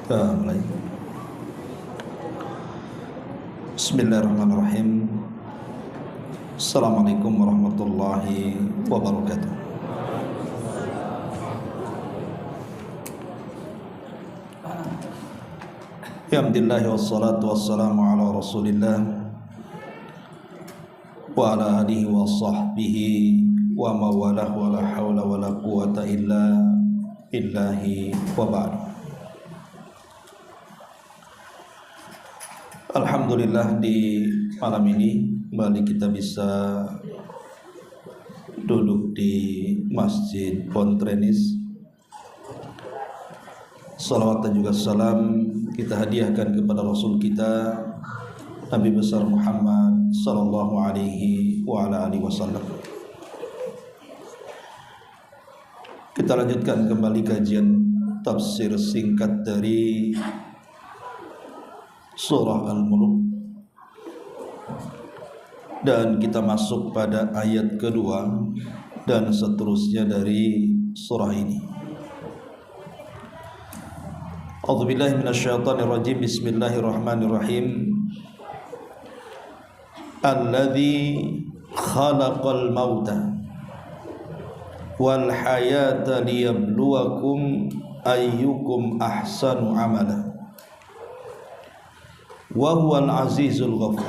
Mulai. Bismillahirrahmanirrahim. Assalamualaikum warahmatullahi wabarakatuh. Alhamdulillah wassalatu wassalamu ala Rasulillah wa ala alihi wa sahbihi wa mawalah wa la hawla wa la quwata illa billahi wa ba'd. Alhamdulillah, di malam ini kembali kita bisa duduk di Masjid Pontrenis. Salawat dan juga salam kita hadiahkan kepada Rasul kita Nabi besar Muhammad sallallahu alaihi wa ala alihi wasallam. Kita lanjutkan kembali kajian tafsir singkat dari Surah Al-Mulk, dan kita masuk pada ayat kedua dan seterusnya dari surah ini. A'udzubillahi minasyaitonirrajim. Bismillahirrahmanirrahim. Alladzi khalaqal mauta wal hayata liyabluwakum ayyukum ahsanu amala wa huwal azizul ghafur.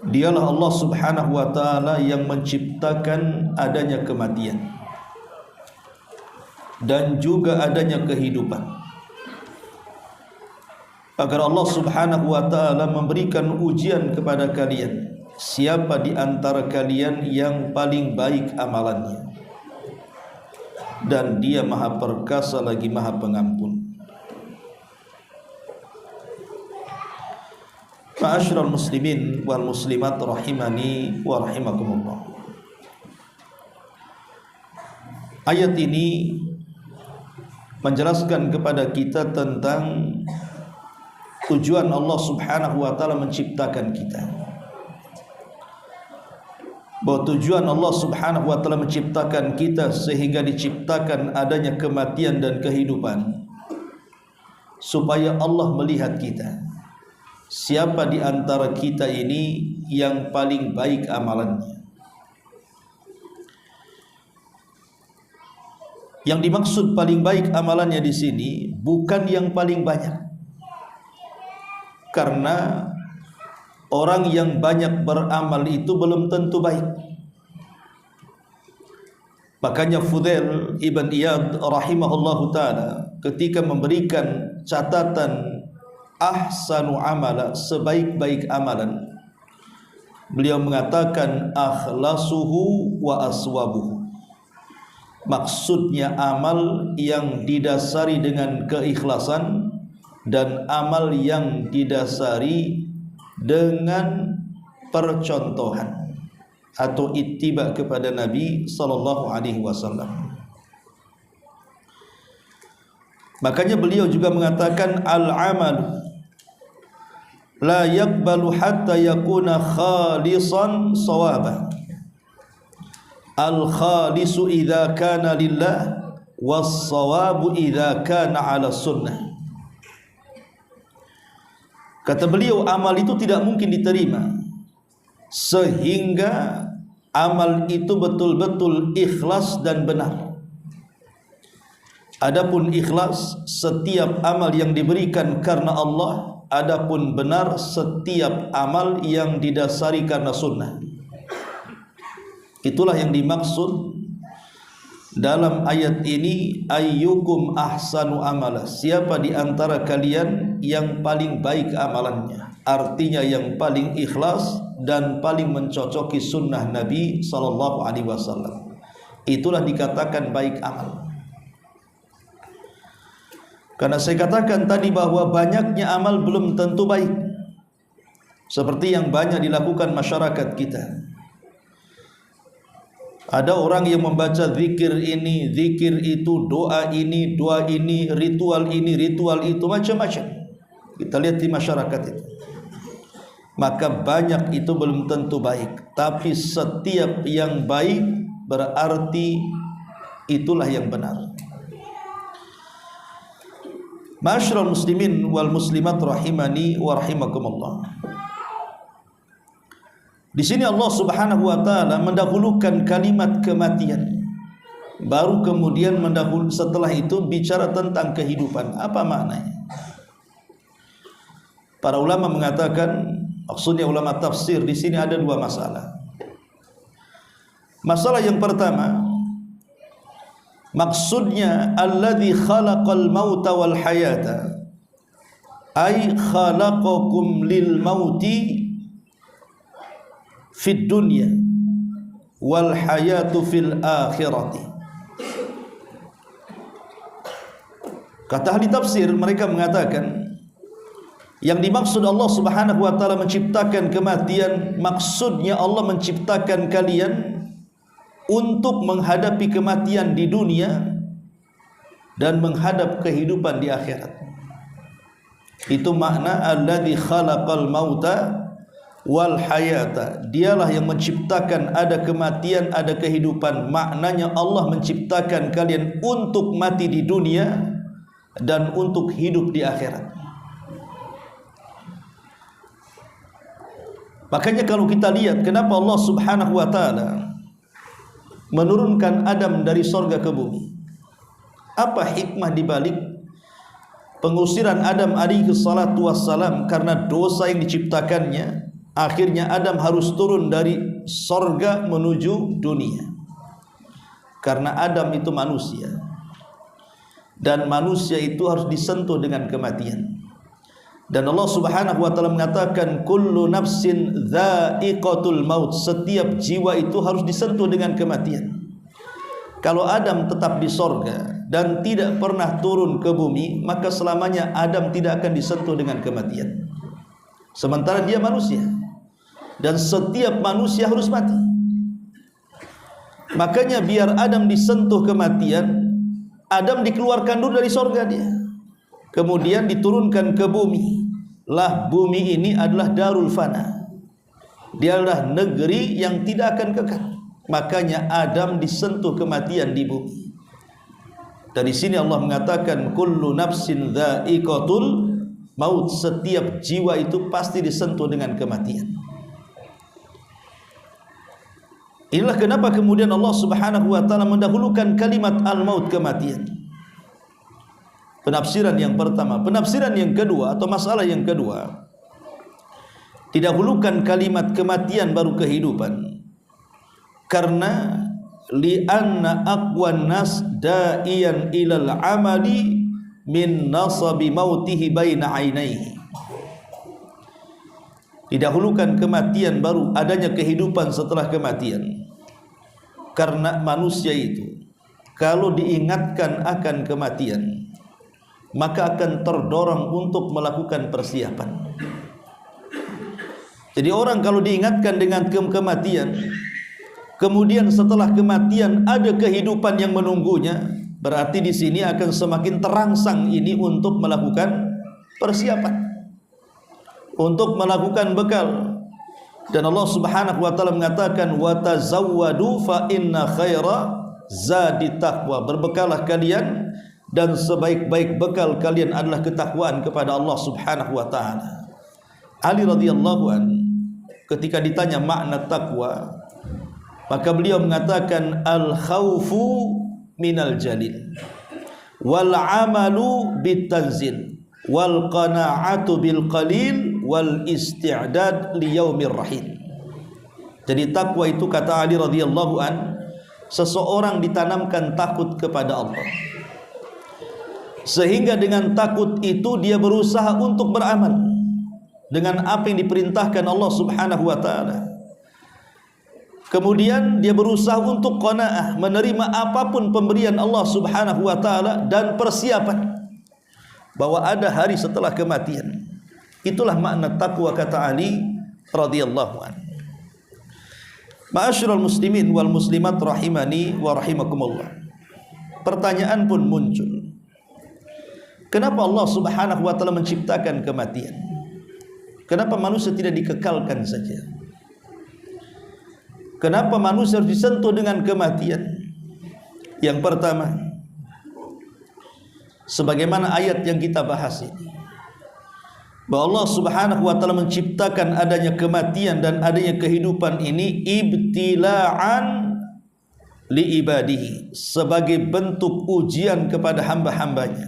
Dialah Allah Subhanahu wa taala yang menciptakan adanya kematian dan juga adanya kehidupan, agar Allah Subhanahu wa taala memberikan ujian kepada kalian, siapa di antara kalian yang paling baik amalannya, dan Dia Maha Perkasa lagi Maha Pengampun. Ma'asyiral muslimin wal muslimat rahimani wa rahimakumullah. Ayat ini menjelaskan kepada kita tentang tujuan Allah Subhanahu wa taala menciptakan kita. Bahwa tujuan Allah Subhanahu wa taala menciptakan kita sehingga diciptakan adanya kematian dan kehidupan, supaya Allah melihat kita, siapa di antara kita ini yang paling baik amalannya. Yang dimaksud paling baik amalannya di sini bukan yang paling banyak, karena orang yang banyak beramal itu belum tentu baik. Makanya Fudail ibn Iyad rahimahullahu ta'ala ketika memberikan catatan ahsanu amala, sebaik-baik amalan, beliau mengatakan akhlasuhu wa aswabuhu. Maksudnya amal yang didasari dengan keikhlasan dan amal yang didasari dengan percontohan atau ittiba kepada Nabi sallallahu alaihi wasallam. Makanya beliau juga mengatakan al-amal la yaqbalu hatta yakuna khalisan sawaban. Al-khalisu idza kana lillah was-sawabu idza kana ala sunnah. Kata beliau, amal itu tidak mungkin diterima sehingga amal itu betul-betul ikhlas dan benar. Adapun ikhlas, setiap amal yang diberikan karena Allah. Adapun benar, setiap amal yang didasari karena sunnah. Itulah yang dimaksud dalam ayat ini, ayyukum ahsanu amala, siapa di antara kalian yang paling baik amalannya. Artinya yang paling ikhlas dan paling mencocoki sunnah Nabi sallallahu alaihi wasallam. Itulah dikatakan baik amal. Karena saya katakan tadi bahwa banyaknya amal belum tentu baik, seperti yang banyak dilakukan masyarakat kita. Ada orang yang membaca zikir ini, zikir itu, doa ini, ritual ini, ritual itu, macam-macam. Kita lihat di masyarakat itu. Maka banyak itu belum tentu baik, tapi setiap yang baik berarti itulah yang benar. Ma'asyiral muslimin wal muslimat rahimani wa rahimakumullah. Di sini Allah Subhanahu wa taala mendahulukan kalimat kematian, baru kemudian setelah itu bicara tentang kehidupan. Apa maknanya? Para ulama mengatakan, maksudnya ulama tafsir di sini ada dua masalah. Masalah yang pertama, maksudnya alladzi khalaqal mauta wal hayata, ay khalaqakum lil mauti fid dunya wal hayatu fil akhirati. Kata ahli tafsir, mereka mengatakan yang dimaksud Allah Subhanahu wa taala menciptakan kematian, maksudnya Allah menciptakan kalian untuk menghadapi kematian di dunia dan menghadap kehidupan di akhirat. Itu makna alladzi khalaqal mauta wal hayata. Dialah yang menciptakan ada kematian, ada kehidupan. Maknanya Allah menciptakan kalian untuk mati di dunia dan untuk hidup di akhirat. Makanya kalau kita lihat kenapa Allah Subhanahu wa taala menurunkan Adam dari sorga ke bumi, apa hikmah dibalik pengusiran Adam alaihi salatu wassalam karena dosa yang diciptakannya? Akhirnya Adam harus turun dari sorga menuju dunia, karena Adam itu manusia dan manusia itu harus disentuh dengan kematian. Dan Allah Subhanahu wa taala mengatakan kullu nafsin dha'iqatul maut, setiap jiwa itu harus disentuh dengan kematian. Kalau Adam tetap di sorga dan tidak pernah turun ke bumi, maka selamanya Adam tidak akan disentuh dengan kematian. Sementara dia manusia dan setiap manusia harus mati. Makanya biar Adam disentuh kematian, Adam dikeluarkan dulu dari sorga dia, kemudian diturunkan ke bumi. Lah bumi ini adalah darul fana, dia adalah negeri yang tidak akan kekal. Makanya Adam disentuh kematian di bumi. Dari sini Allah mengatakan kullu nafsin dha'iqatul maut, setiap jiwa itu pasti disentuh dengan kematian. Inilah kenapa kemudian Allah Subhanahu wa taala mendahulukan kalimat al-maut, kematian. Penafsiran yang pertama. Penafsiran yang kedua atau masalah yang kedua, didahulukan kalimat kematian baru kehidupan karena li'anna aqwan nas da'iyan ilal amali min nasabi mautihi baina ainaihi. Didahulukan kematian baru adanya kehidupan setelah kematian, karena manusia itu kalau diingatkan akan kematian maka akan terdorong untuk melakukan persiapan. Jadi orang kalau diingatkan dengan kematian, kemudian setelah kematian ada kehidupan yang menunggunya, berarti di sini akan semakin terangsang ini untuk melakukan persiapan, untuk melakukan bekal. Dan Allah Subhanahu wa taala mengatakan wa tazawwadu fa inna khaira zadi taqwa, berbekalah kalian dan sebaik-baik bekal kalian adalah ketakwaan kepada Allah Subhanahu wa taala. Ali radhiyallahu an ketika ditanya makna takwa, maka beliau mengatakan al khaufu minal jalil wal amalu bitanzil wal qana'atu bil qalil wal isti'dad li yaumir rahim. Jadi takwa itu, kata Ali radhiyallahu an, seseorang ditanamkan takut kepada Allah, sehingga dengan takut itu dia berusaha untuk beramal dengan apa yang diperintahkan Allah Subhanahu wa taala. Kemudian dia berusaha untuk qanaah, menerima apapun pemberian Allah Subhanahu wa taala dan persiapan bahwa ada hari setelah kematian. Itulah makna takwa, kata Ali radhiyallahu anhu. Ma'asyiral muslimin wal muslimat rahimani wa rahimakumullah. Pertanyaan pun muncul. Kenapa Allah Subhanahu wa taala menciptakan kematian? Kenapa manusia tidak dikekalkan saja? Kenapa manusia harus disentuh dengan kematian? Yang pertama, sebagaimana ayat yang kita bahas ini, bahwa Allah Subhanahu wa taala menciptakan adanya kematian dan adanya kehidupan ini ibtila'an li ibadihi, sebagai bentuk ujian kepada hamba-hambanya,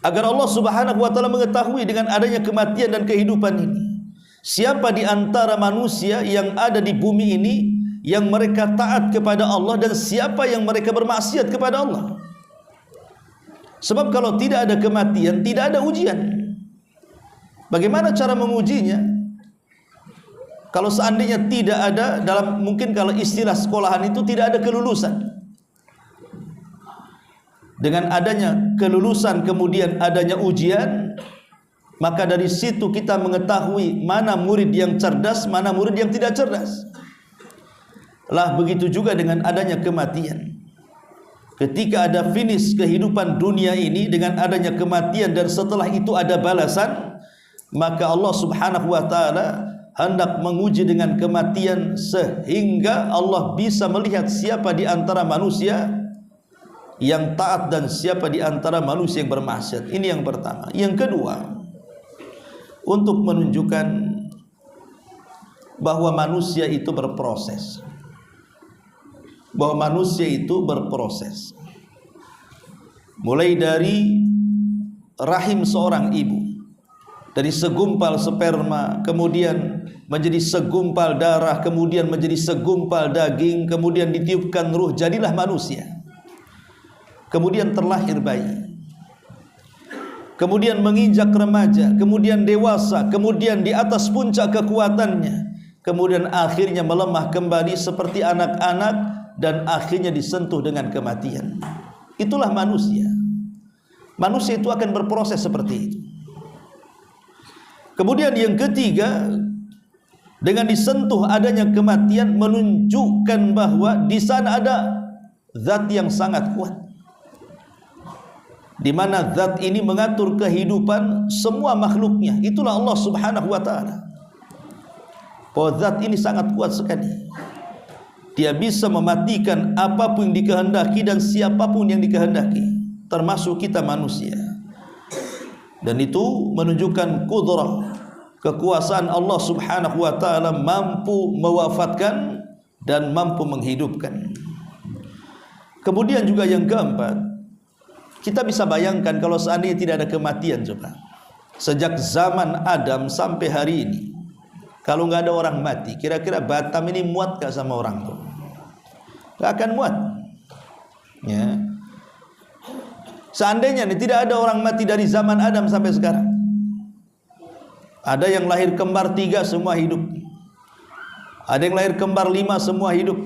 agar Allah Subhanahu wa taala mengetahui dengan adanya kematian dan kehidupan ini, siapa di antara manusia yang ada di bumi ini yang mereka taat kepada Allah dan siapa yang mereka bermaksiat kepada Allah. Sebab kalau tidak ada kematian, tidak ada ujian. Bagaimana cara mengujinya? Kalau seandainya tidak ada, dalam mungkin kalau istilah sekolahan itu tidak ada kelulusan. Dengan adanya kelulusan kemudian adanya ujian, maka dari situ kita mengetahui mana murid yang cerdas, mana murid yang tidak cerdas. Lah begitu juga dengan adanya kematian. Ketika ada finish kehidupan dunia ini dengan adanya kematian dan setelah itu ada balasan, maka Allah Subhanahu wa taala hendak menguji dengan kematian sehingga Allah bisa melihat siapa di antara manusia yang taat dan siapa di antara manusia yang bermaksiat. Ini yang pertama. Yang kedua, untuk menunjukkan bahwa manusia itu berproses. Bahwa manusia itu berproses. Mulai dari rahim seorang ibu, dari segumpal sperma, kemudian menjadi segumpal darah, kemudian menjadi segumpal daging, kemudian ditiupkan ruh, jadilah manusia. Kemudian terlahir bayi, kemudian menginjak remaja, kemudian dewasa, kemudian di atas puncak kekuatannya, kemudian akhirnya melemah kembali seperti anak-anak dan akhirnya disentuh dengan kematian. Itulah manusia. Manusia itu akan berproses seperti itu. Kemudian yang ketiga, dengan disentuh adanya kematian menunjukkan bahwa di sana ada zat yang sangat kuat, di mana zat ini mengatur kehidupan semua makhluknya. Itulah Allah Subhanahu wa taala. Bahwa zat ini sangat kuat sekali. Dia bisa mematikan apapun yang dikehendaki dan siapapun yang dikehendaki, termasuk kita manusia. Dan itu menunjukkan kudrah, kekuasaan Allah Subhanahu wa taala mampu mewafatkan dan mampu menghidupkan. Kemudian juga yang keempat, kita bisa bayangkan kalau seandainya tidak ada kematian, coba. Sejak zaman Adam sampai hari ini, kalau nggak ada orang mati, kira-kira Batam ini muat gak sama orang tuh? Gak akan muat. Ya. Seandainya nih tidak ada orang mati dari zaman Adam sampai sekarang, ada yang lahir kembar 3 semua hidup, ada yang lahir kembar 5 semua hidup.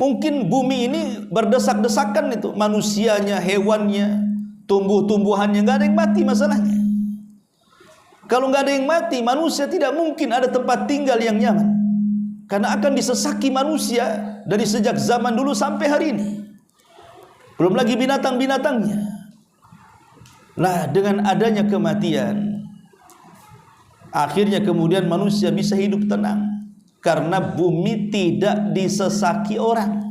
Mungkin bumi ini berdesak-desakan itu, manusianya, hewannya, tumbuh-tumbuhannya, nggak ada yang mati masalahnya. Kalau nggak ada yang mati, manusia tidak mungkin ada tempat tinggal yang nyaman, karena akan disesaki manusia dari sejak zaman dulu sampai hari ini. Belum lagi binatang-binatangnya. Nah, dengan adanya kematian, akhirnya kemudian manusia bisa hidup tenang, karena bumi tidak disesaki orang.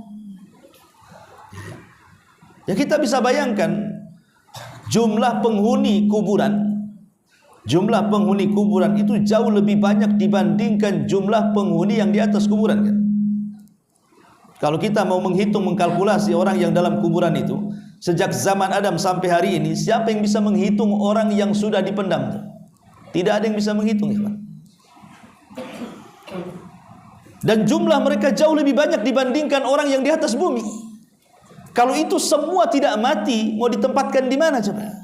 Ya, kita bisa bayangkan jumlah penghuni kuburan. Jumlah penghuni kuburan itu jauh lebih banyak dibandingkan jumlah penghuni yang di atas kuburan, kan? Kalau kita mau menghitung, mengkalkulasi orang yang dalam kuburan itu sejak zaman Adam sampai hari ini, siapa yang bisa menghitung orang yang sudah dipendam? Tidak ada yang bisa menghitung, ya. Dan jumlah mereka jauh lebih banyak dibandingkan orang yang di atas bumi. Kalau itu semua tidak mati, mau ditempatkan di mana coba?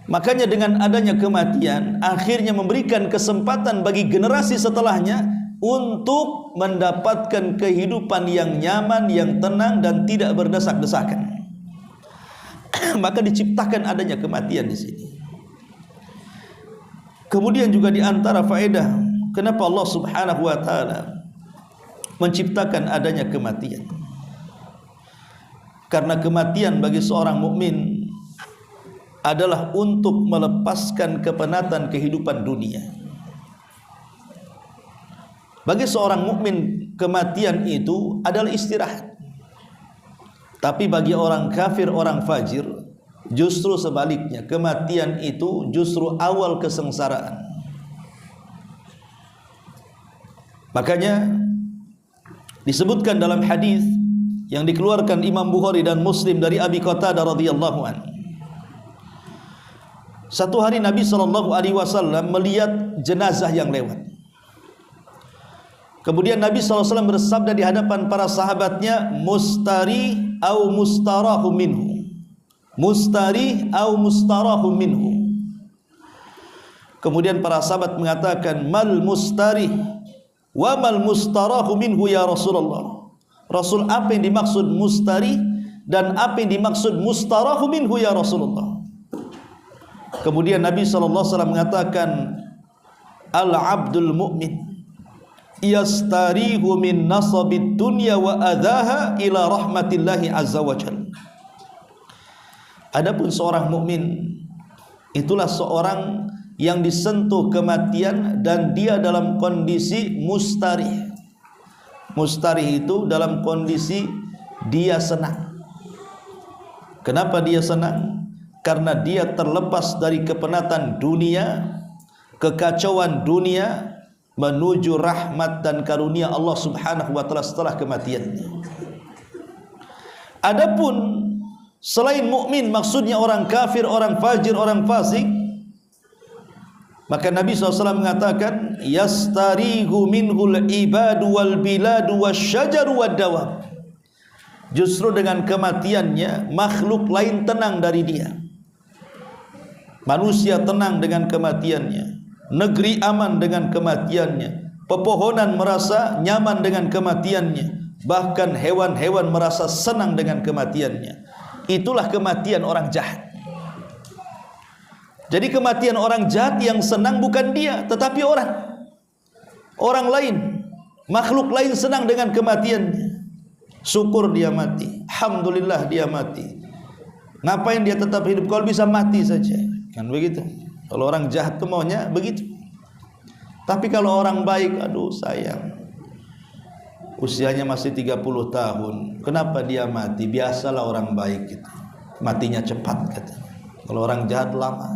Makanya dengan adanya kematian, akhirnya memberikan kesempatan bagi generasi setelahnya untuk mendapatkan kehidupan yang nyaman, yang tenang dan tidak berdesak-desakan. Maka diciptakan adanya kematian di sini. Kemudian juga di antara faedah kenapa Allah Subhanahu wa taala menciptakan adanya kematian. Karena kematian bagi seorang mukmin adalah untuk melepaskan kepenatan kehidupan dunia. Bagi seorang mukmin, kematian itu adalah istirahat. Tapi bagi orang kafir, orang fajir, justru sebaliknya, kematian itu justru awal kesengsaraan. Makanya disebutkan dalam hadis yang dikeluarkan Imam Bukhari dan Muslim dari Abi Qatadah radhiyallahu anhu. Satu hari Nabi SAW melihat jenazah yang lewat. Kemudian Nabi SAW bersabda di hadapan para sahabatnya, mustari au mustarahu minhu. Mustari au mustarahu minhu. Kemudian para sahabat mengatakan, mal mustari wa mal mustarahu minhu ya Rasulullah. Rasul, apa yang dimaksud mustari dan apa yang dimaksud mustarahu minhu ya Rasulullah? Kemudian Nabi SAW mengatakan, al-abdul mu'min yastarihu min nasabid dunya wa adaha ila rahmatillahi azza wa jalla. Adapun seorang mukmin, itulah seorang yang disentuh kematian dan dia dalam kondisi mustarih. Mustarih itu dalam kondisi dia senang. Kenapa dia senang? Karena dia terlepas dari kepenatan dunia, kekacauan dunia, menuju rahmat dan karunia Allah Subhanahu wa taala setelah kematiannya. Adapun selain mukmin, maksudnya orang kafir, orang fajir, orang fasik, maka Nabi SAW mengatakan, yastarihu minhul ibadu wal biladu wasyajaru wad dawab. Justru dengan kematiannya makhluk lain tenang dari dia. Manusia tenang dengan kematiannya, negeri aman dengan kematiannya, pepohonan merasa nyaman dengan kematiannya, bahkan hewan-hewan merasa senang dengan kematiannya. Itulah kematian orang jahat. Jadi kematian orang jahat yang senang bukan dia, tetapi orang lain, makhluk lain senang dengan kematiannya. Syukur dia mati, alhamdulillah dia mati. Ngapain dia tetap hidup kalau bisa mati saja? Kan begitu. Kalau orang jahat itu maunya begitu. Tapi kalau orang baik, aduh sayang, usianya masih 30 tahun, kenapa dia mati? Biasalah orang baik gitu, matinya cepat kata. Kalau orang jahat lama.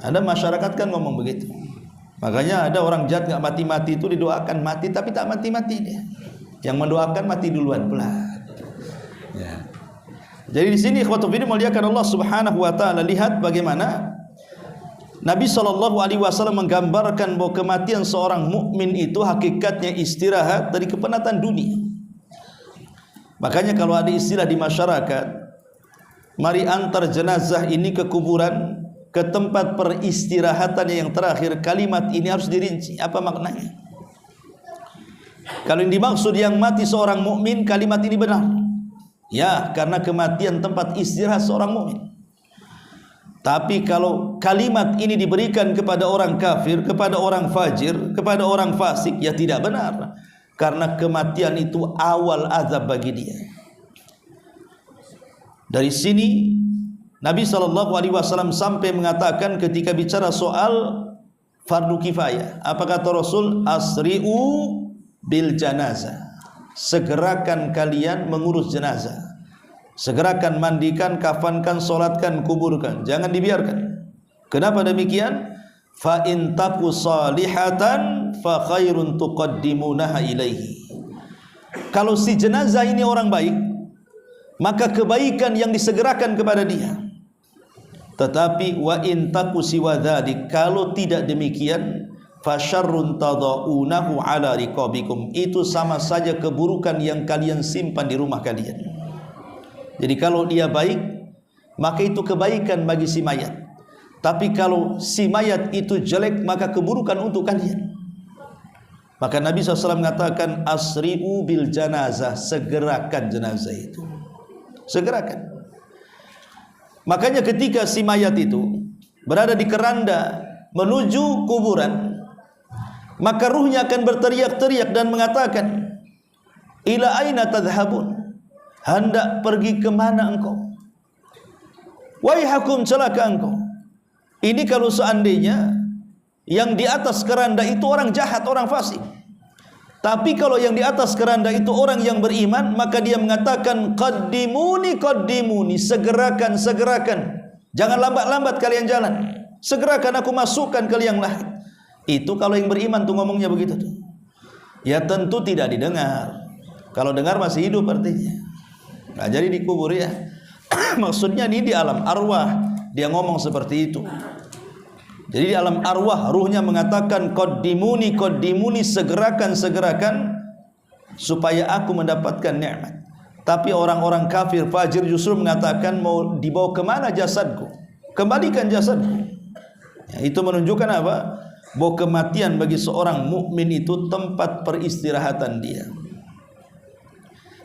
Ada masyarakat kan ngomong begitu. Makanya ada orang jahat nggak mati-mati itu didoakan mati, tapi tak mati-mati dia. Yang mendoakan mati duluan pula. Ya. Jadi di sini ikhwatul fillah muliakan Allah Subhanahu wa taala, lihat bagaimana Nabi SAW menggambarkan bahwa kematian seorang mukmin itu hakikatnya istirahat dari kepenatan dunia. Makanya kalau ada istilah di masyarakat, mari antar jenazah ini ke kuburan, ke tempat peristirahatannya yang terakhir, kalimat ini harus dirinci. Apa maknanya? Kalau yang dimaksud yang mati seorang mukmin, kalimat ini benar. Ya, karena kematian tempat istirahat seorang mukmin. Tapi kalau kalimat ini diberikan kepada orang kafir, kepada orang fajir, kepada orang fasik, ya tidak benar. Karena kematian itu awal azab bagi dia. Dari sini Nabi SAW sampai mengatakan ketika bicara soal fardu kifayah, apa kata Rasul? Asri'u bil janazah. Segerakan kalian mengurus jenazah. Segerakan mandikan, kafankan, solatkan, kuburkan. Jangan dibiarkan. Kenapa demikian? Fa in taku salihatan fa khairun tuqaddimunaha ilaihi. Kalau si jenazah ini orang baik, maka kebaikan yang disegerakan kepada dia. Tetapi wa in taku siwa dzalik, kalau tidak demikian, fasyarrun tadaunahu ala riqabikum, itu sama saja keburukan yang kalian simpan di rumah kalian. Jadi kalau dia baik, maka itu kebaikan bagi si mayat. Tapi kalau si mayat itu jelek, maka keburukan untuk kalian. Maka Nabi SAW mengatakan, asri'u bil janazah, segerakan jenazah itu. Segerakan. Makanya ketika si mayat itu berada di keranda menuju kuburan, maka ruhnya akan berteriak-teriak dan mengatakan, ila aina tadhhabun, hendak pergi kemana engkau? Waihakum, celaka engkau. Ini kalau seandainya yang di atas keranda itu orang jahat, orang fasik. Tapi kalau yang di atas keranda itu orang yang beriman, maka dia mengatakan qaddimuni qaddimuni, segerakan segerakan, jangan lambat-lambat kalian jalan, segerakan aku masukkan ke liang lahat. Itu kalau yang beriman tuh ngomongnya begitu tuh. Ya tentu tidak didengar. Kalau dengar masih hidup artinya. Nah, jadi dikubur ya. Maksudnya ini di alam arwah dia ngomong seperti itu. Jadi di alam arwah ruhnya mengatakan qaddimuni qaddimuni, segerakan segerakan supaya aku mendapatkan nikmat. Tapi orang-orang kafir fajir justru mengatakan mau dibawa kemana jasadku? Kembalikan jasadku. Ya, itu menunjukkan apa? Bahwa kematian bagi seorang mukmin itu tempat peristirahatan dia.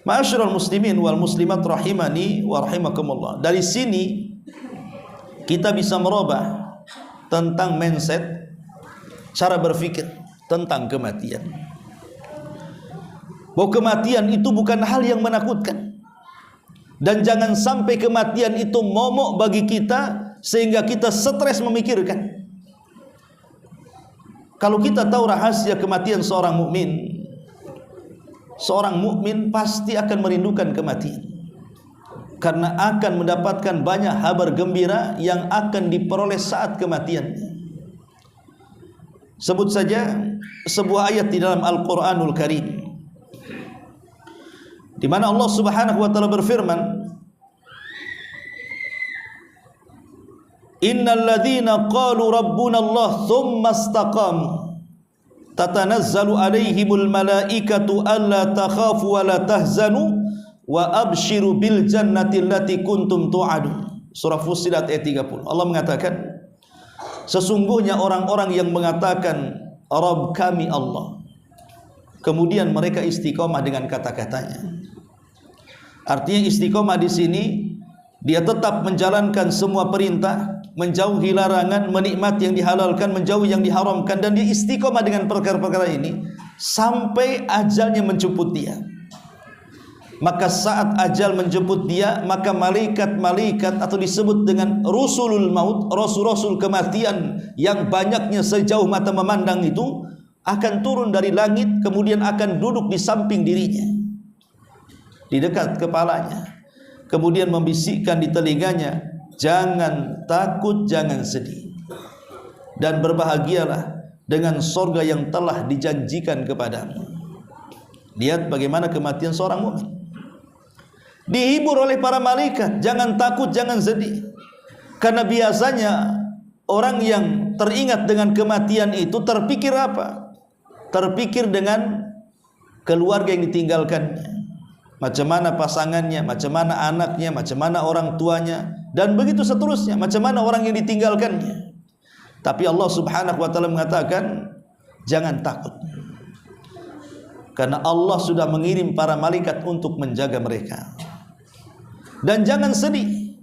Ma'asyiral muslimin wal muslimat rahimani wa rahimakumullah. Dari sini kita bisa merubah tentang mindset, cara berpikir tentang kematian. Bahwa kematian itu bukan hal yang menakutkan. Dan jangan sampai kematian itu momok bagi kita sehingga kita stres memikirkan. Kalau kita tahu rahasia kematian seorang mukmin pasti akan merindukan kematian. Karena akan mendapatkan banyak kabar gembira yang akan diperoleh saat kematiannya. Sebut saja sebuah ayat di dalam Al-Quranul Karim, di mana Allah Subhanahu wa taala berfirman, innal ladzina qalu rabbuna Allah tsumma istaqamu tatanazzalu alaihimul malaikatu alla takhafu wa la tahzanu wa abshiru bil jannati allati kuntum tu'adun. Surah Fussilat ayat 30. Allah mengatakan, sesungguhnya orang-orang yang mengatakan Rabb kami Allah, kemudian mereka istiqomah dengan kata-katanya. Artinya istiqomah di sini dia tetap menjalankan semua perintah, menjauhi larangan, menikmati yang dihalalkan, menjauhi yang diharamkan, dan dia istiqomah dengan perkara-perkara ini sampai ajalnya menjemput dia. Maka saat ajal menjemput dia, maka malaikat-malaikat atau disebut dengan rusulul maut, rasul-rasul kematian yang banyaknya sejauh mata memandang itu akan turun dari langit, kemudian akan duduk di samping dirinya, di dekat kepalanya, kemudian membisikkan di telinganya, jangan takut, jangan sedih, dan berbahagialah dengan sorga yang telah dijanjikan kepadamu. Lihat bagaimana kematian seorang mukmin dihibur oleh para malaikat, jangan takut, jangan sedih. Karena biasanya orang yang teringat dengan kematian itu terpikir apa? Terpikir dengan keluarga yang ditinggalkannya, macam mana pasangannya, macam mana anaknya, macam mana orang tuanya, dan begitu seterusnya, macam mana orang yang ditinggalkannya. Tapi Allah Subhanahu wa taala mengatakan jangan takut, karena Allah sudah mengirim para malaikat untuk menjaga mereka. Dan jangan sedih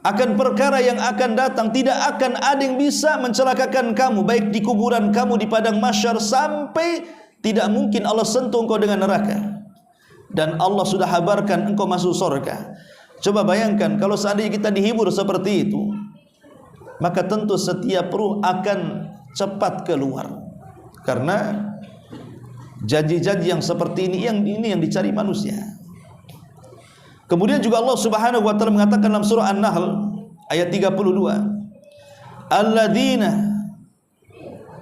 akan perkara yang akan datang. Tidak akan ada yang bisa mencelakakan kamu, baik di kuburan kamu, di padang mahsyar, sampai tidak mungkin Allah sentuh engkau dengan neraka. Dan Allah sudah habarkan engkau masuk surga. Coba bayangkan kalau seandainya kita dihibur seperti itu, maka tentu setiap ruh akan cepat keluar. Karena janji-janji yang seperti ini yang dicari manusia. Kemudian juga Allah Subhanahu wa taala mengatakan dalam surah An-Nahl ayat 32, alladzina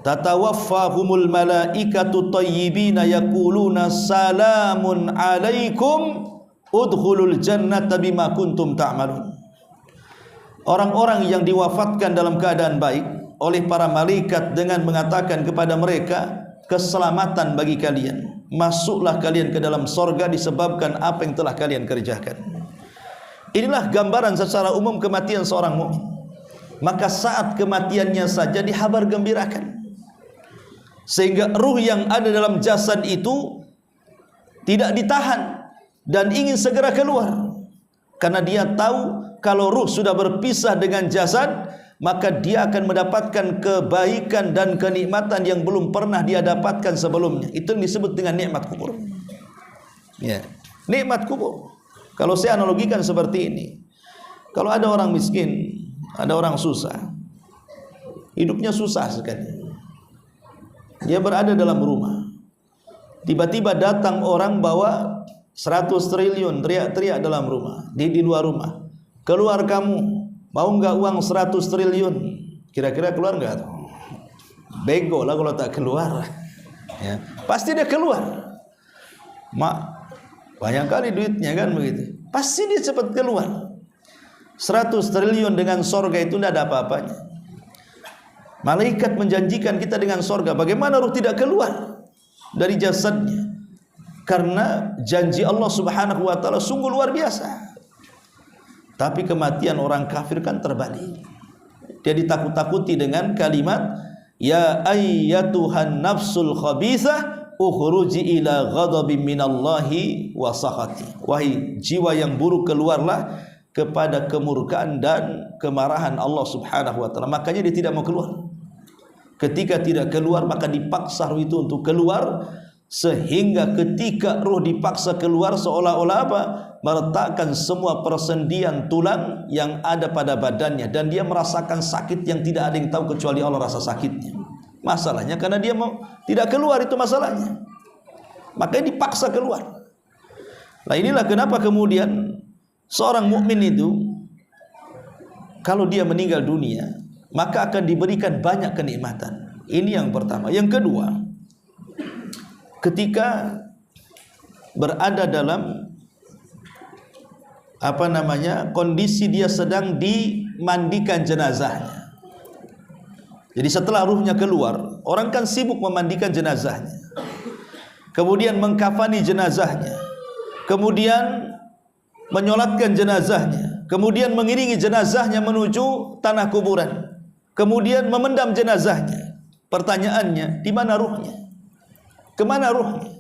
tatawaffahumul malaikatu thayyibina yaquluna salamun alaikum udkhulul jannata bima kuntum ta'malun. Orang-orang yang diwafatkan dalam keadaan baik oleh para malaikat dengan mengatakan kepada mereka, keselamatan bagi kalian, masuklah kalian ke dalam sorga disebabkan apa yang telah kalian kerjakan. Inilah gambaran secara umum kematian seorang mukmin. Maka saat kematiannya saja dihabar gembirakan, sehingga ruh yang ada dalam jasad itu tidak ditahan dan ingin segera keluar. Karena dia tahu kalau ruh sudah berpisah dengan jasad, maka dia akan mendapatkan kebaikan dan kenikmatan yang belum pernah dia dapatkan sebelumnya. Itu yang disebut dengan nikmat kubur. Ya, nikmat kubur. Kalau saya analogikan seperti ini, kalau ada orang miskin, ada orang susah, hidupnya susah sekali, dia berada dalam rumah, Tiba-tiba datang orang bawa 100 triliun, teriak-teriak dalam rumah, di luar rumah. Keluar kamu, mau nggak uang 100 triliun? Kira-kira keluar nggak? Bego lah kalau tak keluar. Ya, pasti dia keluar. Banyak kali duitnya kan begitu. Pasti dia cepat keluar. 100 triliun dengan sorga itu tidak ada apa-apanya. Malaikat menjanjikan kita dengan sorga. Bagaimana ruh tidak keluar dari jasadnya? Karena janji Allah Subhanahu wa ta'ala sungguh luar biasa. Tapi kematian orang kafir kan terbalik. Dia ditakut-takuti dengan kalimat, ya ayyatuhan nafsul khabithah ukhruji ila ghadabim minallahi wa sakhati. Wahai jiwa yang buruk, keluarlah kepada kemurkaan dan kemarahan Allah Subhanahu wa ta'ala. Makanya dia tidak mau keluar. Ketika tidak keluar, maka dipaksa ruh itu untuk keluar, sehingga ketika ruh dipaksa keluar seolah-olah apa? Meletakkan semua persendian tulang yang ada pada badannya, dan dia merasakan sakit yang tidak ada yang tahu kecuali Allah rasa sakitnya. Masalahnya karena dia mau tidak keluar, itu masalahnya. Makanya dipaksa keluar. Nah, inilah kenapa kemudian seorang mukmin itu kalau dia meninggal dunia, maka akan diberikan banyak kenikmatan. Ini yang pertama. Yang kedua, ketika berada dalam kondisi dia sedang dimandikan jenazahnya. Jadi setelah ruhnya keluar, orang kan sibuk memandikan jenazahnya, kemudian mengkafani jenazahnya, kemudian menyolatkan jenazahnya, kemudian mengiringi jenazahnya menuju tanah kuburan, kemudian memendam jenazahnya. Pertanyaannya, di mana ruhnya? Kemana ruhnya?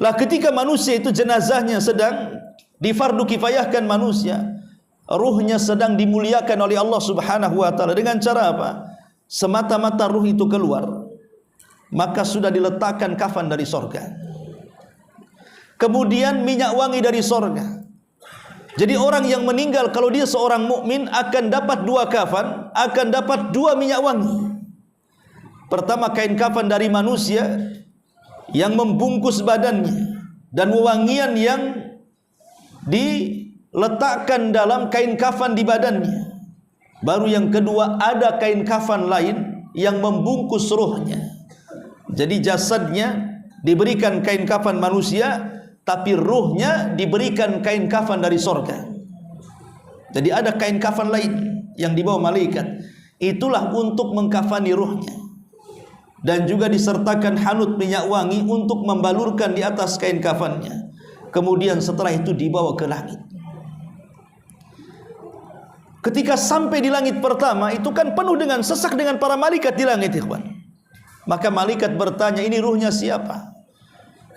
Lah ketika manusia itu jenazahnya sedang difardu kifayahkan manusia, ruhnya sedang dimuliakan oleh Allah Subhanahu wa ta'ala. Dengan cara apa? Semata-mata ruh itu keluar, maka sudah diletakkan kafan dari sorga, kemudian minyak wangi dari sorga. Jadi orang yang meninggal, kalau dia seorang mukmin, akan dapat 2 kafan, akan dapat 2 minyak wangi. Pertama, kain kafan dari manusia yang membungkus badannya, dan wewangian yang diletakkan dalam kain kafan di badannya. Baru yang kedua, ada kain kafan lain yang membungkus ruhnya. Jadi jasadnya diberikan kain kafan manusia, tapi ruhnya diberikan kain kafan dari sorga. Jadi ada kain kafan lain yang dibawa malaikat. Itulah untuk mengkafani ruhnya, dan juga disertakan hanut minyak wangi untuk membalurkan di atas kain kafannya. Kemudian setelah itu dibawa ke langit. Ketika sampai di langit pertama, itu kan penuh dengan sesak dengan para malaikat di langit, ikhwan. Maka malaikat bertanya, ini ruhnya siapa?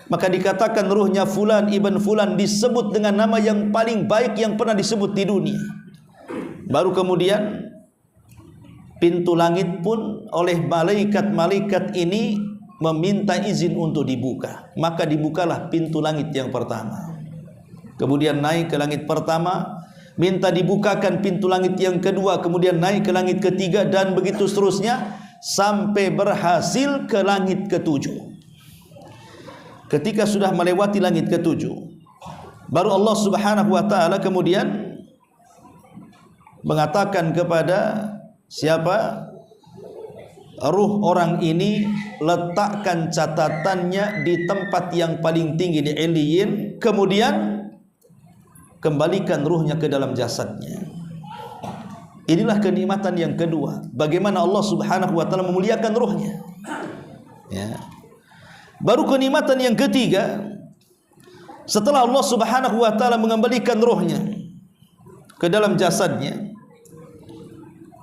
Maka dikatakan ruhnya fulan ibn fulan, disebut dengan nama yang paling baik yang pernah disebut di dunia. Baru kemudian pintu langit pun oleh malaikat-malaikat ini meminta izin untuk dibuka. Maka dibukalah pintu langit yang pertama. Kemudian naik ke langit pertama, minta dibukakan pintu langit yang kedua, kemudian naik ke langit ketiga, dan begitu seterusnya sampai berhasil ke langit ketujuh. Ketika sudah melewati langit ketujuh, baru Allah Subhanahu wa ta'ala kemudian mengatakan kepada siapa? Ruh orang ini, letakkan catatannya di tempat yang paling tinggi di Iliyin, kemudian kembalikan ruhnya ke dalam jasadnya. Inilah kenikmatan yang kedua, bagaimana Allah Subhanahu wa ta'ala memuliakan ruhnya, ya. Baru kenikmatan yang ketiga, setelah Allah Subhanahu wa ta'ala mengembalikan ruhnya ke dalam jasadnya,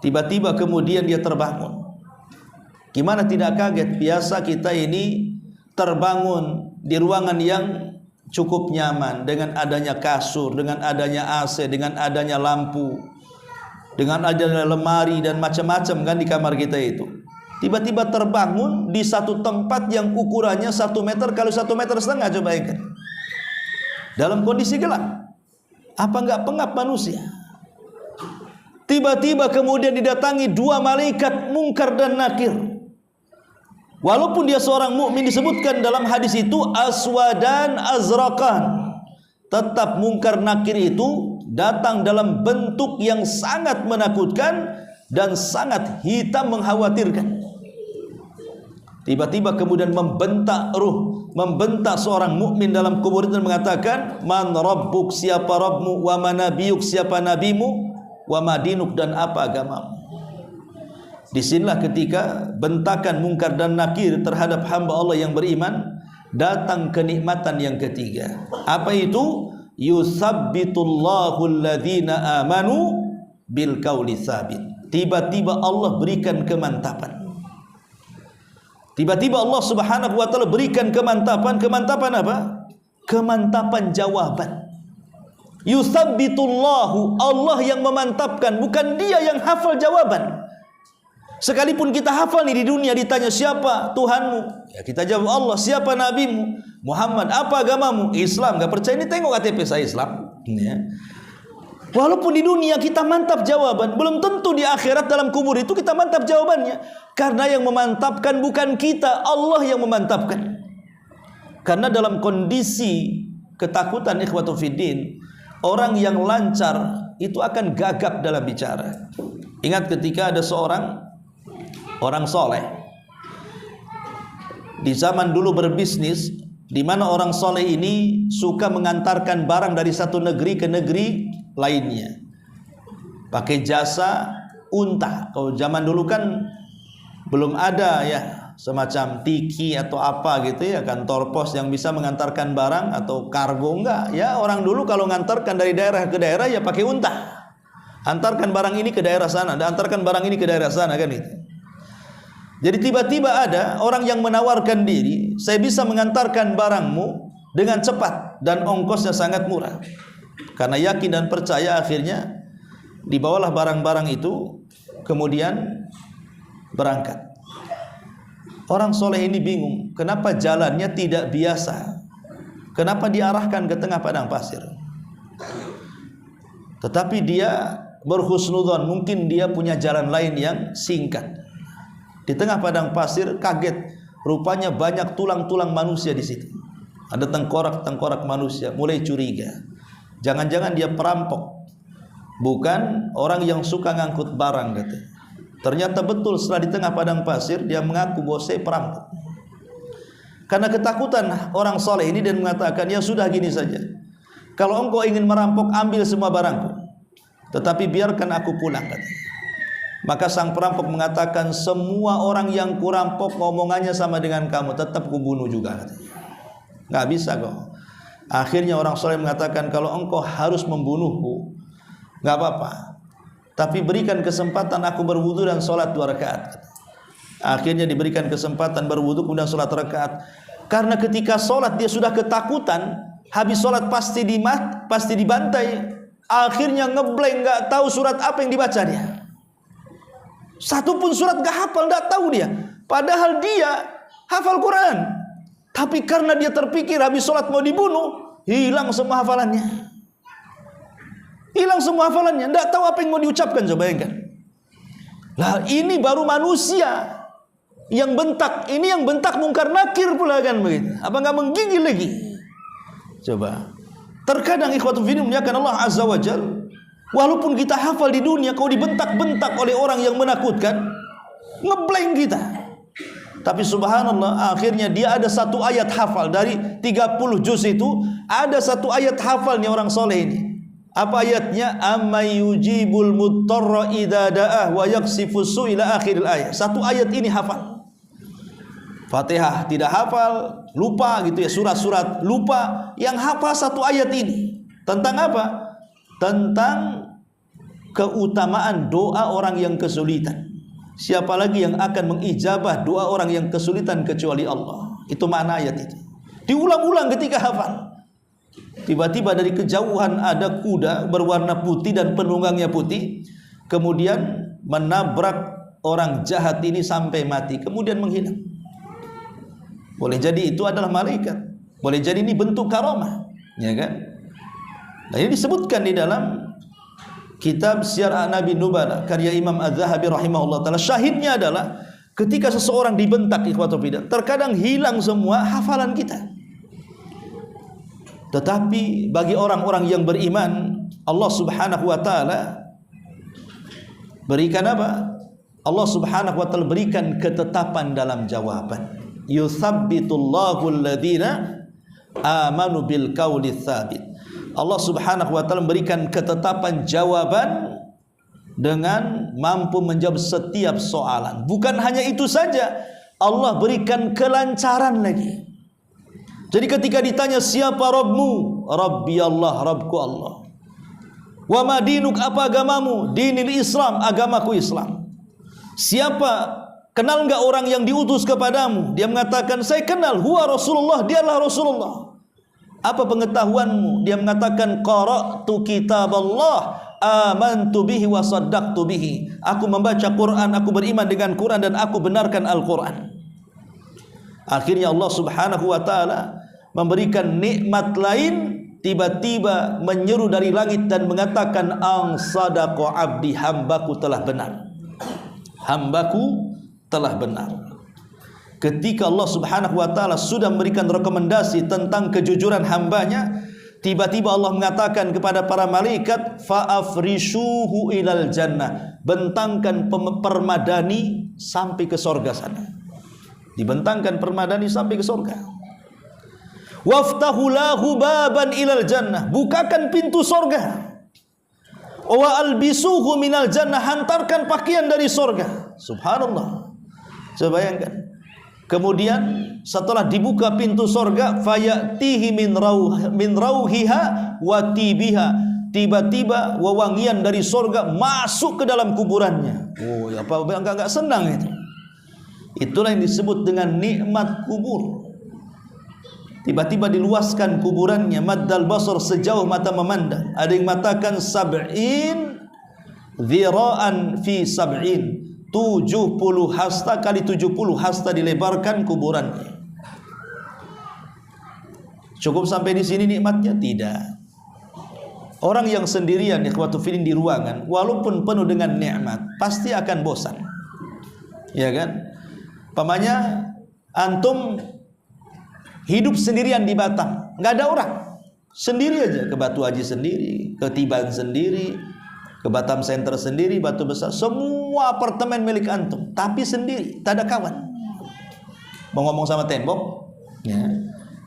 tiba-tiba kemudian dia terbangun. Gimana tidak kaget? Biasa kita ini terbangun di ruangan yang cukup nyaman, dengan adanya kasur, dengan adanya AC, dengan adanya lampu, dengan adanya lemari dan macam-macam kan di kamar kita itu. Tiba-tiba terbangun di satu tempat yang ukurannya 1 meter kali 1,5 meter. Coba bayangkan, dalam kondisi gelap. Apa enggak pengap manusia? Tiba-tiba kemudian didatangi 2 malaikat Munkar dan Nakir. Walaupun dia seorang mukmin, disebutkan dalam hadis itu aswadan azraqan, tetap mungkar nakir itu datang dalam bentuk yang sangat menakutkan dan sangat hitam mengkhawatirkan. Tiba-tiba kemudian membentak seorang mukmin dalam kubur dan mengatakan, man rabbuk, siapa Rabbmu, wa manabiyuk, siapa nabimu, wa madinuk, dan apa agamamu. Disinilah ketika bentakan mungkar dan nakir terhadap hamba Allah yang beriman, datang kenikmatan yang ketiga. Apa itu? Yusabbitullahu alladhina amanu bil qauli tsabit. Tiba-tiba Allah berikan kemantapan. Tiba-tiba Allah Subhanahu wa taala berikan kemantapan. Kemantapan apa? Kemantapan jawaban. Yusabbitullahu, Allah yang memantapkan, bukan dia yang hafal jawaban. Sekalipun kita hafal nih di dunia, ditanya siapa Tuhanmu, ya kita jawab Allah. Siapa nabimu? Muhammad. Apa agamamu? Islam. Gak percaya, ini tengok KTP saya Islam, ya. Walaupun di dunia kita mantap jawaban, belum tentu di akhirat dalam kubur itu kita mantap jawabannya. Karena yang memantapkan bukan kita, Allah yang memantapkan. Karena dalam kondisi ketakutan, ikhwatu fiddin, orang yang lancar itu akan gagap dalam bicara. Ingat ketika ada seorang orang soleh di zaman dulu berbisnis, di mana orang soleh ini suka mengantarkan barang dari satu negeri ke negeri lainnya, pakai jasa unta. Kalau zaman dulu kan belum ada ya semacam tiki atau apa gitu ya, kantor pos yang bisa mengantarkan barang atau kargo, enggak ya. Orang dulu kalau ngantarkan dari daerah ke daerah ya pakai unta, antarkan barang ini ke daerah sana, dan antarkan barang ini ke daerah sana, kan itu. Jadi tiba-tiba ada orang yang menawarkan diri, saya bisa mengantarkan barangmu dengan cepat dan ongkosnya sangat murah. Karena yakin dan percaya, akhirnya dibawalah barang-barang itu, kemudian berangkat. Orang soleh ini bingung, kenapa jalannya tidak biasa, kenapa diarahkan ke tengah padang pasir. Tetapi dia berhusnudzon, mungkin dia punya jalan lain yang singkat. Di tengah padang pasir kaget, rupanya banyak tulang-tulang manusia di situ. Ada tengkorak-tengkorak manusia, mulai curiga. Jangan-jangan dia perampok, bukan orang yang suka ngangkut barang, katanya. Ternyata betul, setelah di tengah padang pasir dia mengaku bahwa saya perampok. Karena ketakutan orang soleh ini, dan mengatakan, ya sudah gini saja, kalau engkau ingin merampok, ambil semua barangku, tetapi biarkan aku pulang, katanya. Maka sang perampok mengatakan, semua orang yang kurampok ngomongannya sama dengan kamu, tetap kubunuh juga, katanya. Nggak bisa kok. Akhirnya orang soleh mengatakan, kalau engkau harus membunuhku, nggak apa-apa, tapi berikan kesempatan aku berwudu dan sholat 2 rakaat. Akhirnya diberikan kesempatan berwudu kemudian sholat 2 rakaat. Karena ketika sholat dia sudah ketakutan, habis sholat pasti dibantai. Akhirnya ngeblank, nggak tahu surat apa yang dibaca dia. Satu pun surat gak hafal, gak tahu dia. Padahal dia hafal Quran. Tapi karena dia terpikir habis sholat mau dibunuh, hilang semua hafalannya. Hilang semua hafalannya, gak tahu apa yang mau diucapkan. Coba bayangkan. Lah ini baru manusia yang bentak. Ini yang bentak mungkar nakir pula, kan begitu. Apa gak menggigil lagi? Coba. Terkadang ikhwatu fiddin muliakan Allah Azza wa Jalla, walaupun kita hafal di dunia, kalau dibentak-bentak oleh orang yang menakutkan, ngeblank kita. Tapi subhanallah, akhirnya dia ada satu ayat hafal dari 30 juz itu, ada satu ayat hafalnya orang soleh ini. Apa ayatnya? Amman yujibul muttarra idza da'ah wa yaksifus su ila akhiril ayat. Satu ayat ini hafal. Fatihah tidak hafal, lupa gitu ya, surat-surat lupa. Yang hafal satu ayat ini. Tentang apa? Tentang keutamaan doa orang yang kesulitan. Siapa lagi yang akan mengijabah doa orang yang kesulitan kecuali Allah? Itu makna ayat itu. Diulang-ulang ketika hafal. Tiba-tiba dari kejauhan ada kuda berwarna putih dan penunggangnya putih, kemudian menabrak orang jahat ini sampai mati, kemudian menghilang. Boleh jadi itu adalah malaikat, boleh jadi ini bentuk karamah, ya kan? Nah, ini disebutkan di dalam kitab Syiar Nabi Nubala karya Imam Az-Zahabi rahimahullah taala. Syahidnya adalah Ketika seseorang dibentak ikhwatul fillah, terkadang hilang semua hafalan kita. Tetapi bagi orang-orang yang beriman, Allah Subhanahu wa taala berikan apa? Allah Subhanahu wa taala berikan ketetapan dalam jawaban. Yutsabbitullahu alladhina amanu bil qauli tsabit. Allah Subhanahu wa taala memberikan ketetapan jawaban dengan mampu menjawab setiap soalan. Bukan hanya itu saja, Allah berikan kelancaran lagi. Jadi ketika ditanya siapa Rabbmu? Rabbi Allah, Rabbku Allah. Wa ma dinuk, apa agamamu? Dinil Islam, agamaku Islam. Siapa? Kenal enggak orang yang diutus kepadamu? Dia mengatakan saya kenal, huwa Rasulullah, dialah Rasulullah. Apa pengetahuanmu? Dia mengatakan qara'tu kitaballah, amantu bihi wa saddaqtu bihi. Aku membaca Quran, aku beriman dengan Quran dan aku benarkan Al-Quran. Akhirnya Allah Subhanahu wa taala memberikan nikmat lain, tiba-tiba menyeru dari langit dan mengatakan ang sadaqa abdi, hambaku telah benar. Hambaku telah benar. Ketika Allah Subhanahu wa taala sudah memberikan rekomendasi tentang kejujuran hambanya, tiba-tiba Allah mengatakan kepada para malaikat, fa'afrishuhu ilal jannah, bentangkan permadani sampai ke surga sana. Dibentangkan permadani sampai ke surga. Waftahu lahu baban ilal jannah, bukakan pintu surga. Wa albisuhu minal jannah, hantarkan pakaian dari surga. Subhanallah. Coba bayangkan. Kemudian setelah dibuka pintu surga, fayatihi min rauhiha wa tibiha, tiba-tiba wewangian dari surga masuk ke dalam kuburannya. Oh, ya apa enggak senang itu. Itulah yang disebut dengan nikmat kubur. Tiba-tiba diluaskan kuburannya, maddal basar, sejauh mata memandang. Ada yang mengatakan sab'in dhira'an fi sab'in, 70 hasta kali 70 hasta dilebarkan kuburannya. Cukup sampai di sini nikmatnya? Tidak. Orang yang sendirian ikhwatu fillah di ruangan, walaupun penuh dengan nikmat, pasti akan bosan. Ya kan? Pamannya antum hidup sendirian di Batam, nggak ada orang, sendiri aja, ke Batu Haji sendiri, ke Tiban sendiri, ke Batam Center sendiri, Batu Besar, semua apartemen milik antum, tapi sendiri, tak ada kawan. Mau ngomong sama tembok, ya,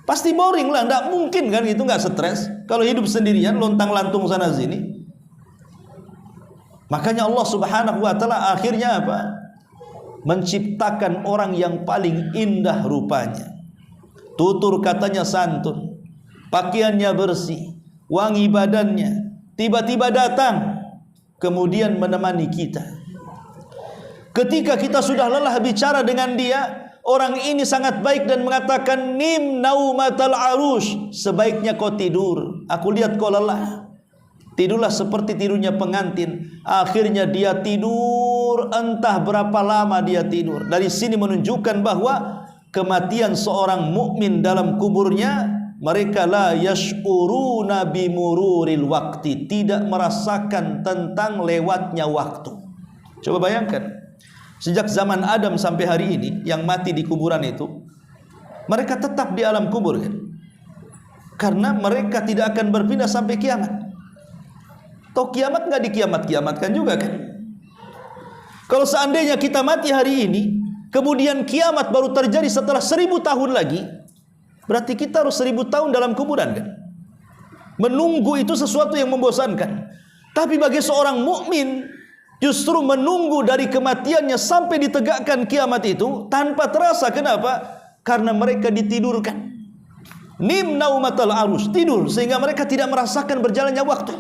pasti boring lah, nggak mungkin kan itu, nggak stres. Kalau hidup sendirian, lontang-lantung sana sini. Makanya Allah Subhanahu wa taala akhirnya apa? Menciptakan orang yang paling indah rupanya. Tutur katanya santun, pakaiannya bersih, wangi badannya, tiba-tiba datang, kemudian menemani kita. Ketika kita sudah lelah bicara dengan dia, orang ini sangat baik dan mengatakan nim naumatal arush, sebaiknya kau tidur, aku lihat kau lelah, tidurlah seperti tidurnya pengantin. Akhirnya dia tidur, entah berapa lama dia tidur. Dari sini menunjukkan bahwa kematian seorang mukmin dalam kuburnya, mereka la yash'uruna bimururil waqti, tidak merasakan tentang lewatnya waktu. Coba bayangkan, sejak zaman Adam sampai hari ini, yang mati di kuburan itu, mereka tetap di alam kubur kan? Karena mereka tidak akan berpindah sampai kiamat. Toh kiamat nggak dikiamat-kiamatkan juga kan? Kalau seandainya kita mati hari ini, kemudian kiamat baru terjadi setelah 1000 tahun lagi, berarti kita harus 1000 tahun dalam kuburan kan? Menunggu itu sesuatu yang membosankan. Tapi bagi seorang mukmin, justru menunggu dari kematiannya sampai ditegakkan kiamat itu tanpa terasa. Kenapa? Karena mereka ditidurkan. Nim naumatal arus, tidur, sehingga mereka tidak merasakan berjalannya waktu.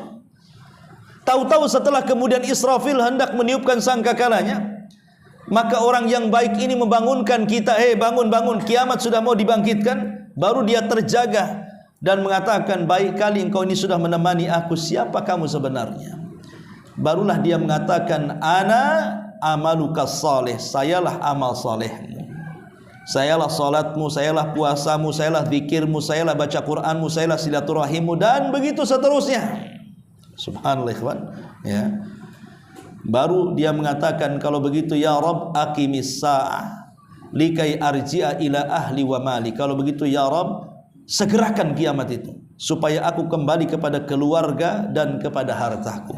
Tahu-tahu setelah kemudian Israfil hendak meniupkan sangkakalanya, maka orang yang baik ini membangunkan kita, bangun, kiamat sudah mau dibangkitkan. Baru dia terjaga dan mengatakan, baik kali engkau ini sudah menemani aku, siapa kamu sebenarnya? Barulah dia mengatakan, ana amaluka saleh, sayalah amal salehmu, sayalah salatmu, sayalah puasamu, sayalah zikirmu, sayalah baca Quranmu, sayalah silaturahimmu, dan begitu seterusnya. Subhanallah ikhwan, ya. Baru dia mengatakan, kalau begitu ya Rabb aqimis sa'ah likai arji'a ila ahli wa mali. Kalau begitu ya Rabb, segerakan kiamat itu supaya aku kembali kepada keluarga dan kepada hartaku.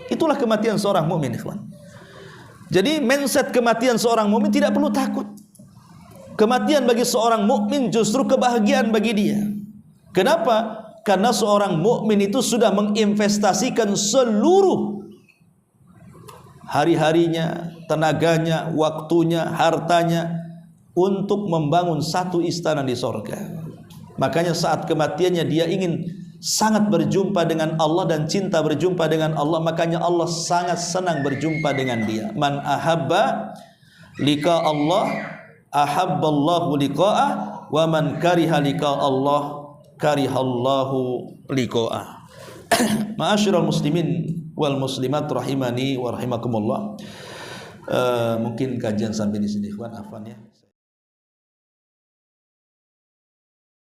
Itulah kematian seorang mukmin, ikhwan. Jadi mindset kematian seorang mukmin tidak perlu takut. Kematian bagi seorang mukmin justru kebahagiaan bagi dia. Kenapa? Karena seorang mukmin itu sudah menginvestasikan seluruh hari-harinya, tenaganya, waktunya, hartanya untuk membangun satu istana di sorga. Makanya saat kematiannya dia ingin sangat berjumpa dengan Allah dan cinta berjumpa dengan Allah. Makanya Allah sangat senang berjumpa dengan dia. Man ahabba liqa Allah ahabballahu liqa'ah, wa man kariha liqa Allah karihallahu liqa'ah. Ma'asyiral muslimin wal muslimat rahimani wa rahimakumullah. Mungkin kajian sampai di sini, ikhwan, afwan ya.